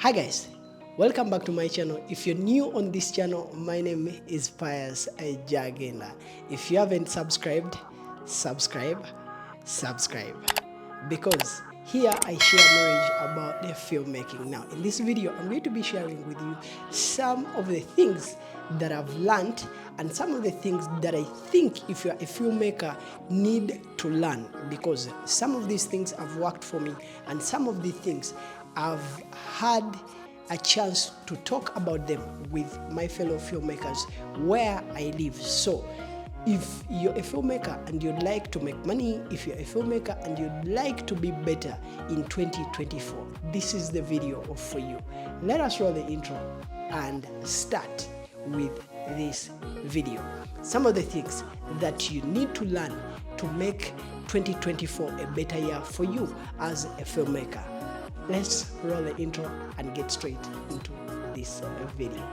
Hi guys, welcome back to my channel. If you're new on this channel, my name is Pius Jagena. If you haven't subscribed, subscribe, because here I share knowledge about the filmmaking. Now in this video, I'm going to be sharing with you some of the things that I've learned and some of the things that I think if you're a filmmaker need to learn, because some of these things have worked for me and some of these things I've had a chance to talk about them with my fellow filmmakers where I live. So if you're a filmmaker and you'd like to make money, if you're a filmmaker and you'd like to be better in 2024, this is the video for you. Let us roll the intro and start with this video. Some of the things that you need to learn to make 2024 a better year for you as a filmmaker. Let's roll the intro and get straight into this video.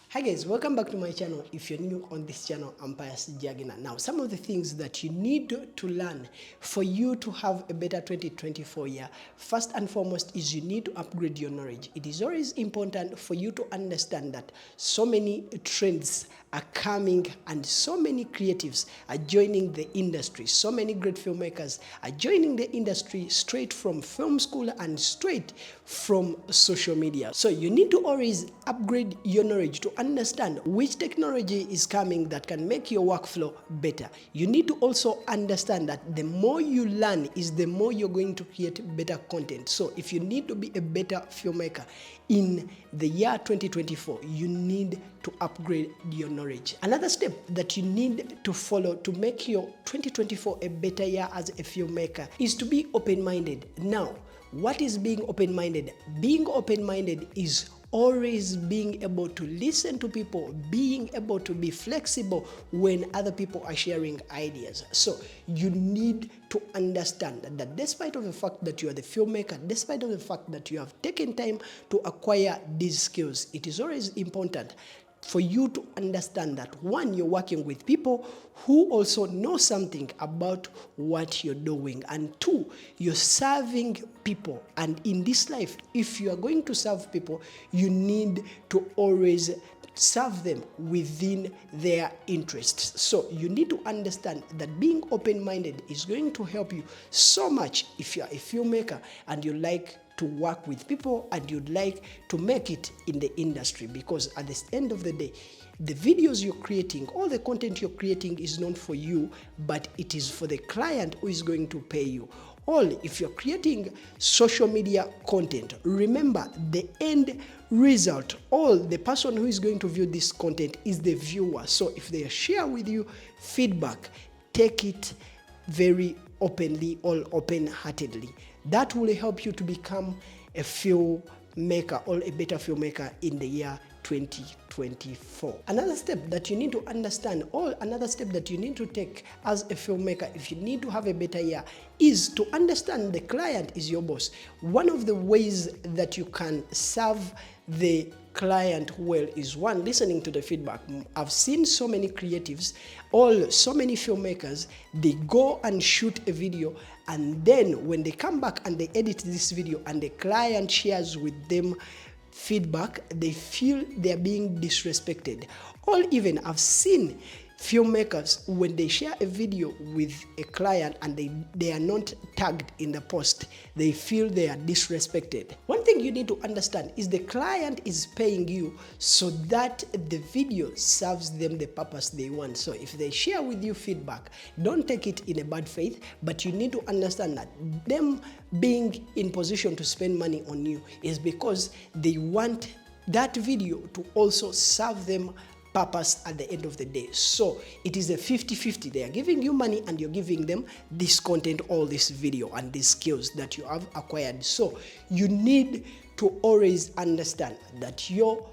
Hi guys, welcome back to my channel. If you're new on this channel, I'm Pius Jagena. Now, some of the things that you need to learn for you to have a better 2024 year, first and foremost is you need to upgrade your knowledge. It is always important for you to understand that so many trends are coming and so many creatives are joining the industry. So many great filmmakers are joining the industry straight from film school and straight from social media. So you need to always upgrade your knowledge to understand which technology is coming that can make your workflow better. You need to also understand that the more you learn is the more you're going to create better content. So if you need to be a better filmmaker in the year 2024, you need to upgrade your knowledge. Another step that you need to follow to make your 2024 a better year as a filmmaker is to be open-minded. Now, what is being open-minded? Being open-minded is always being able to listen to people, being able to be flexible when other people are sharing ideas. So you need to understand that despite of the fact that you are the filmmaker, despite of the fact that you have taken time to acquire these skills, it is always important for you to understand that one, you're working with people who also know something about what you're doing, and two, you're serving people. And in this life, if you are going to serve people, you need to always serve them within their interests. So you need to understand that being open-minded is going to help you so much if you're a filmmaker and you like to work with people and you'd like to make it in the industry, because at the end of the day, the videos you're creating, all the content you're creating is not for you, but it is for the client who is going to pay you. If you're creating social media content, remember the end result, the person who is going to view this content is the viewer. So if they share with you feedback, take it very openly or open-heartedly. That will help you to become a filmmaker or a better filmmaker in the year 2024. Another step that you need to understand, or another step that you need to take as a filmmaker if you need to have a better year, is to understand the client is your boss. One of the ways that you can serve the client well is one, listening to the feedback. I've seen so many creatives, so many filmmakers, they go and shoot a video, and then when they come back and they edit this video and the client shares with them feedback, they feel they're being disrespected. Or even I've seen filmmakers, when they share a video with a client and they are not tagged in the post, they feel they are disrespected. One thing you need to understand is the client is paying you so that the video serves them the purpose they want. So if they share with you feedback, don't take it in a bad faith, but you need to understand that them being in position to spend money on you is because they want that video to also serve them purpose at the end of the day. So it is a 50-50. They are giving you money and you're giving them this content, all this video and these skills that you have acquired. So you need to always understand that your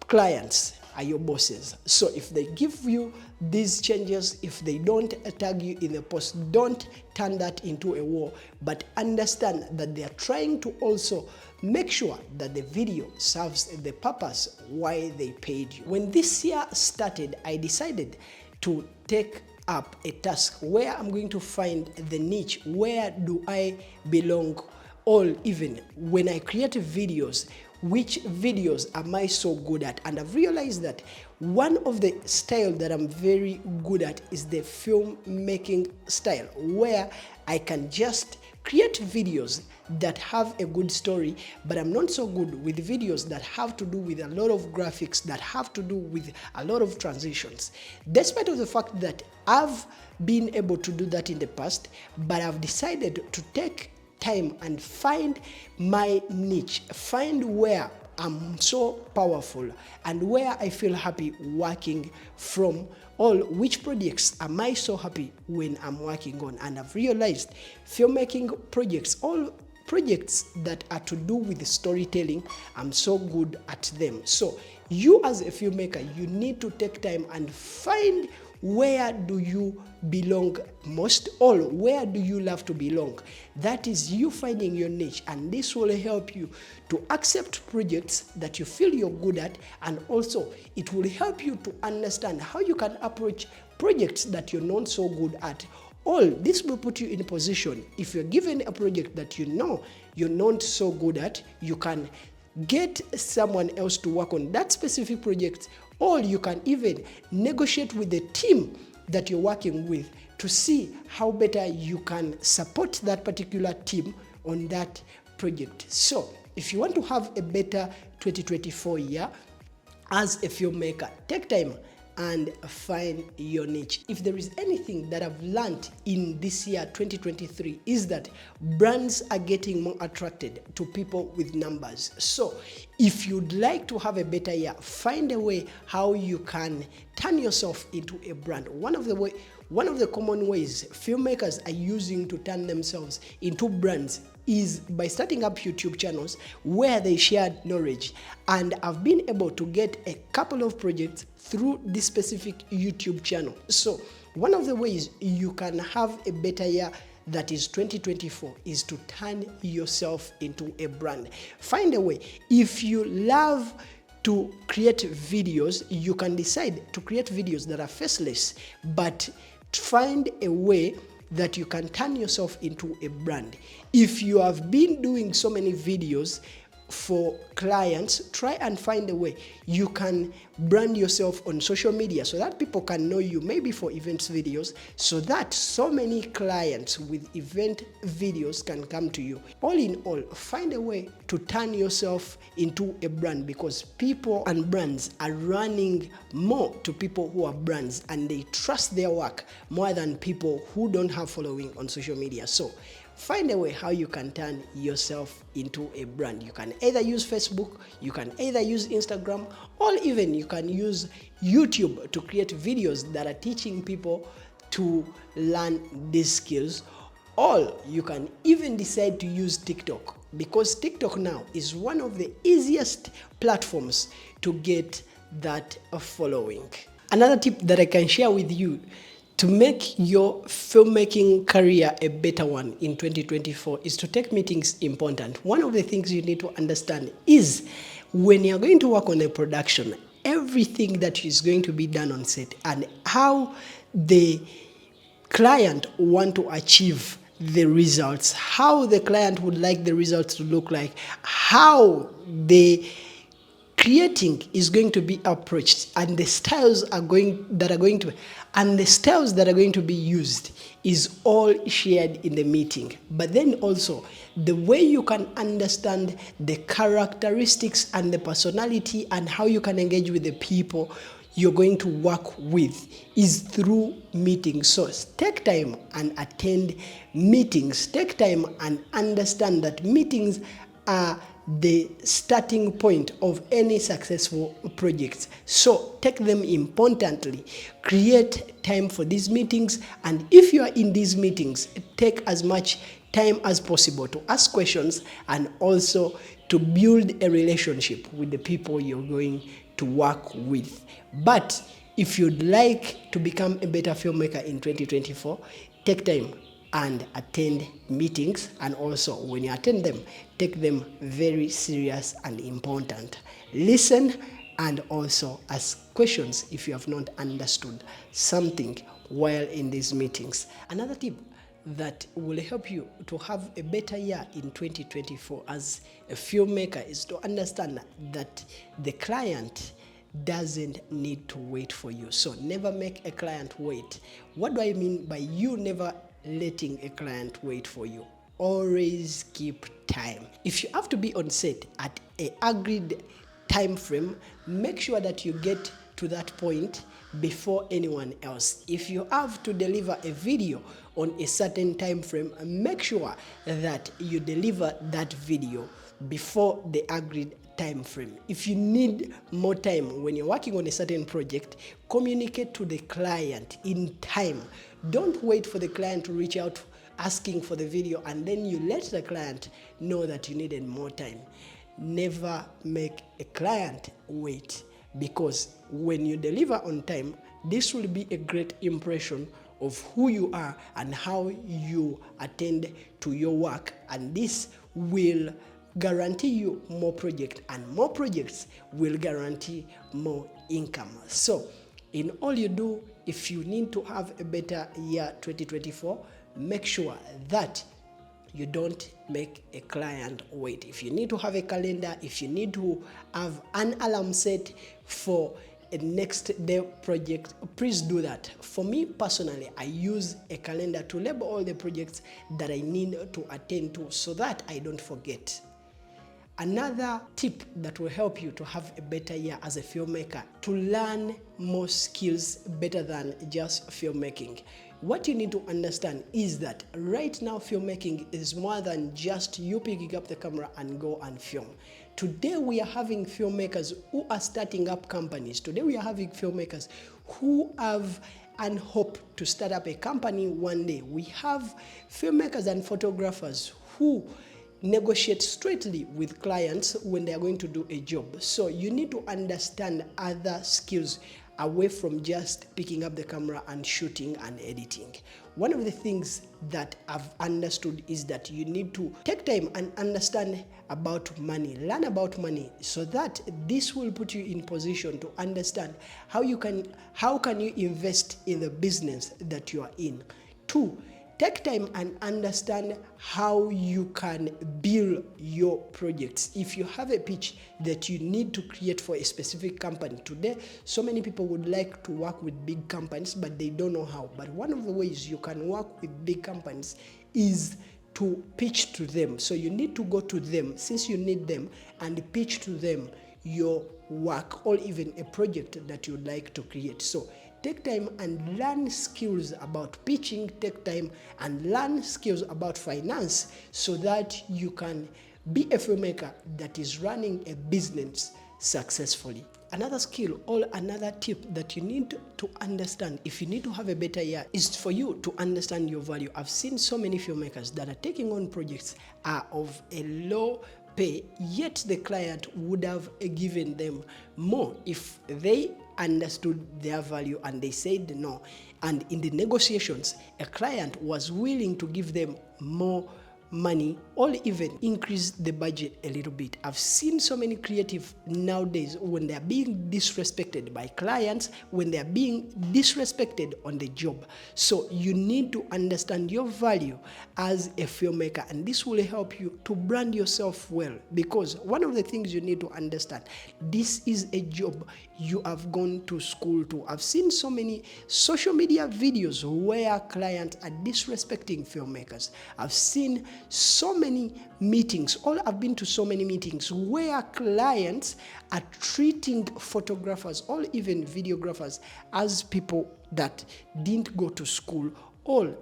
clients are your bosses. So if they give you these changes, if they don't tag you in the post, don't turn that into a war, but understand that they are trying to also make sure that the video serves the purpose why they paid you. When this year started, I decided to take up a task where I'm going to find the niche, where do I belong, or even when I create videos, which videos am I so good at? And I've realized that one of the style that I'm very good at is the filmmaking style, where I can just create videos that have a good story, but I'm not so good with videos that have to do with a lot of graphics, that have to do with a lot of transitions. Despite of the fact that I've been able to do that in the past, but I've decided to take time and find my niche, find where I'm so powerful and where I feel happy working from, all which projects am I so happy when I'm working on. And I've realized filmmaking projects, all projects that are to do with storytelling, I'm so good at them. So you as a filmmaker, you need to take time and find where do you belong most, or where do you love to belong. That is you finding your niche, and this will help you to accept projects that you feel you're good at, and also it will help you to understand how you can approach projects that you're not so good at. All this will put you in a position, if you're given a project that you know you're not so good at, you can get someone else to work on that specific project, or you can even negotiate with the team that you're working with to see how better you can support that particular team on that project. So if you want to have a better 2024 year as a filmmaker, take time and find your niche. If there is anything that I've learned in this year 2023 is that brands are getting more attracted to people with numbers. So if you'd like to have a better year, find a way how you can turn yourself into a brand. One of the common ways filmmakers are using to turn themselves into brands is by starting up YouTube channels where they share knowledge. And I've been able to get a couple of projects through this specific YouTube channel. So one of the ways you can have a better year, that is 2024, is to turn yourself into a brand. Find a way. If you love to create videos, you can decide to create videos that are faceless, but find a way that you can turn yourself into a brand. If you have been doing so many videos for clients, try and find a way you can brand yourself on social media so that people can know you, maybe for events videos, so that so many clients with event videos can come to you. All in all, find a way to turn yourself into a brand, because people and brands are running more to people who are brands, and they trust their work more than people who don't have following on social media. So find a way how you can turn yourself into a brand. You can either use Facebook, you can either use Instagram, or even you can use YouTube to create videos that are teaching people to learn these skills. Or you can even decide to use TikTok, because TikTok now is one of the easiest platforms to get that following. Another tip that I can share with you to make your filmmaking career a better one in 2024 is to take meetings important. One of the things you need to understand is when you're going to work on a production, everything that is going to be done on set and how the client want to achieve the results, how the client would like the results to look like, how the creating is going to be approached, and the styles that are going to be used is all shared in the meeting. But then also the way you can understand the characteristics and the personality and how you can engage with the people you're going to work with is through meetings. So take time and attend meetings. Take time and understand that meetings are the starting point of any successful project. So take them importantly. Create time for these meetings, and if you are in these meetings, take as much time as possible to ask questions and also to build a relationship with the people you're going to work with. But if you'd like to become a better filmmaker in 2024, take time and attend meetings, and also when you attend them, take them very serious and important. Listen and also ask questions if you have not understood something while in these meetings. Another tip that will help you to have a better year in 2024 as a filmmaker is to understand that the client doesn't need to wait for you. So never make a client wait. What do I mean by you never letting a client wait for you? Always keep time. If you have to be on set at an agreed time frame, make sure that you get to that point before anyone else. If you have to deliver a video on a certain time frame, make sure that you deliver that video before the agreed time frame. If you need more time when you're working on a certain project, communicate to the client in time. Don't wait for the client to reach out asking for the video and then you let the client know that you needed more time. Never make a client wait, because when you deliver on time, this will be a great impression of who you are and how you attend to your work, and this will guarantee you more projects, and more projects will guarantee more income. So in all you do, if you need to have a better year 2024, make sure that you don't make a client wait. If you need to have a calendar, if you need to have an alarm set for a next day project, please do that. For me personally, I use a calendar to label all the projects that I need to attend to so that I don't forget. Another tip that will help you to have a better year as a filmmaker, to learn more skills better than just filmmaking. What you need to understand is that right now filmmaking is more than just you picking up the camera and go and film. Today we are having filmmakers who are starting up companies. Today we are having filmmakers who have and hope to start up a company one day. We have filmmakers and photographers who negotiate straightly with clients when they are going to do a job. So you need to understand other skills away from just picking up the camera and shooting and editing. One of the things that I've understood is that you need to take time and understand about money, learn about money, so that this will put you in position to understand how can you invest in the business that you are in. 2, take time and understand how you can build your projects. If you have a pitch that you need to create for a specific company, today so many people would like to work with big companies, but they don't know how. But one of the ways you can work with big companies is to pitch to them. So you need to go to them, since you need them, and pitch to them your work or even a project that you'd like to create. So take time and learn skills about pitching, take time and learn skills about finance so that you can be a filmmaker that is running a business successfully. Another skill or another tip that you need to understand if you need to have a better year is for you to understand your value. I've seen so many filmmakers that are taking on projects are of a low pay, yet the client would have given them more if they understood their value and they said no. And in the negotiations, a client was willing to give them more money or even increase the budget a little bit. I've seen so many creative nowadays when they're being disrespected by clients, when they're being disrespected on the job. So you need to understand your value as a filmmaker, and this will help you to brand yourself well, because one of the things you need to understand, this is a job you have gone to school to. I've seen so many social media videos where clients are disrespecting filmmakers. I've seen so many meetings, I've been to so many meetings where clients are treating photographers or even videographers as people that didn't go to school.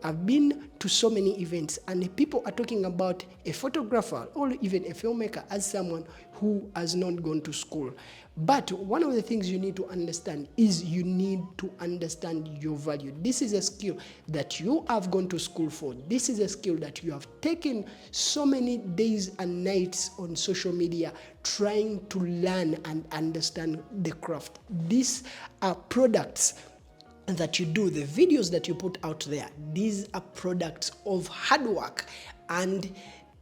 I've been to so many events and people are talking about a photographer or even a filmmaker as someone who has not gone to school. But one of the things you need to understand is you need to understand your value. This is a skill that you have gone to school for. This is a skill that you have taken so many days and nights on social media trying to learn and understand the craft. These are products that you do, the videos that you put out there, these are products of hard work and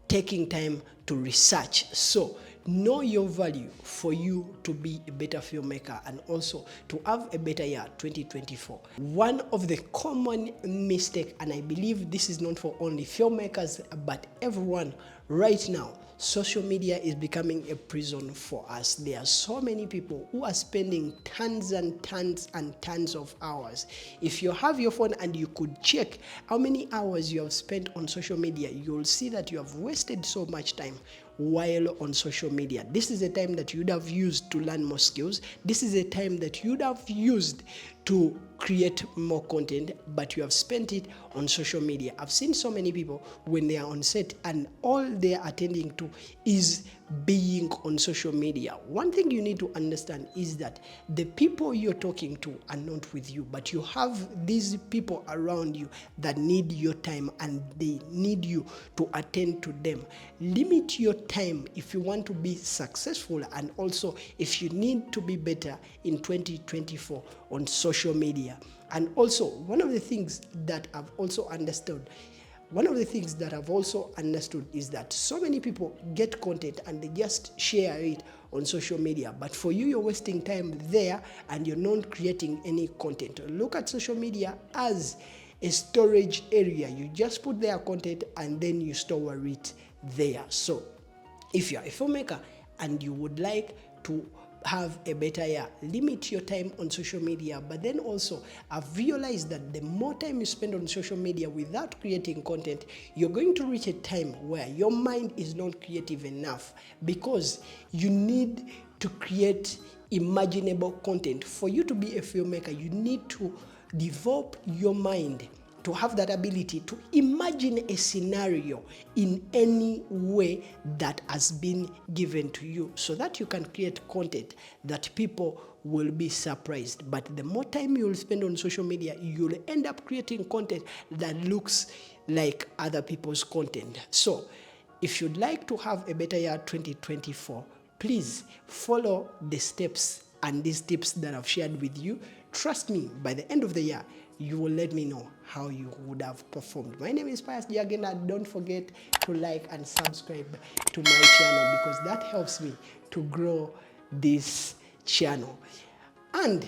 taking time to research. So know your value for you to be a better filmmaker and also to have a better year 2024. One of the common mistake, and I believe this is not for only filmmakers but everyone right now, social media is becoming a prison for us. There are so many people who are spending tons and tons and tons of hours. If you have your phone and you could check how many hours you have spent on social media, you'll see that you have wasted so much time while on social media. This is a time that you'd have used to learn more skills. This is a time that you'd have used to create more content, but you have spent it on social media. I've seen so many people when they are on set and all they are attending to is being on social media. One thing you need to understand is that the people you're talking to are not with you, but you have these people around you that need your time and they need you to attend to them. Limit your time if you want to be successful, and also if you need to be better in 2024 on social media. And also, one of the things that I've also understood is that so many people get content and they just share it on social media, but for you, you're wasting time there and you're not creating any content. Look at social media as a storage area. You just put their content and then you store it there. So if you're a filmmaker and you would like to have a better year, limit your time on social media. But then also, I've realized that the more time you spend on social media without creating content, you're going to reach a time where your mind is not creative enough, because you need to create imaginable content. For you to be a filmmaker, you need to develop your mind to have that ability to imagine a scenario in any way that has been given to you, so that you can create content that people will be surprised. But the more time you'll spend on social media, you'll end up creating content that looks like other people's content. So if you'd like to have a better year 2024, please follow the steps and these tips that I've shared with you. Trust me, by the end of the year, you will let me know how you would have performed. My name is Pius Jagena. Don't forget to like and subscribe to my channel, because that helps me to grow this channel. And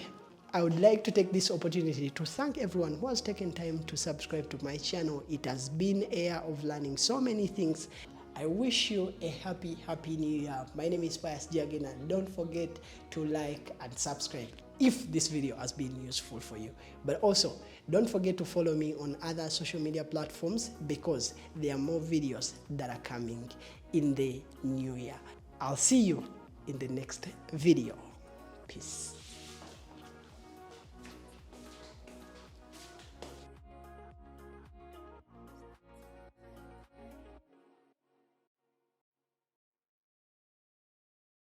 I would like to take this opportunity to thank everyone who has taken time to subscribe to my channel. It has been a year of learning so many things. I wish you a happy new year. My name is Pius Jagena. Don't forget to like and subscribe if this video has been useful for you. But also, don't forget to follow me on other social media platforms, because there are more videos that are coming in the new year. I'll see you in the next video. Peace.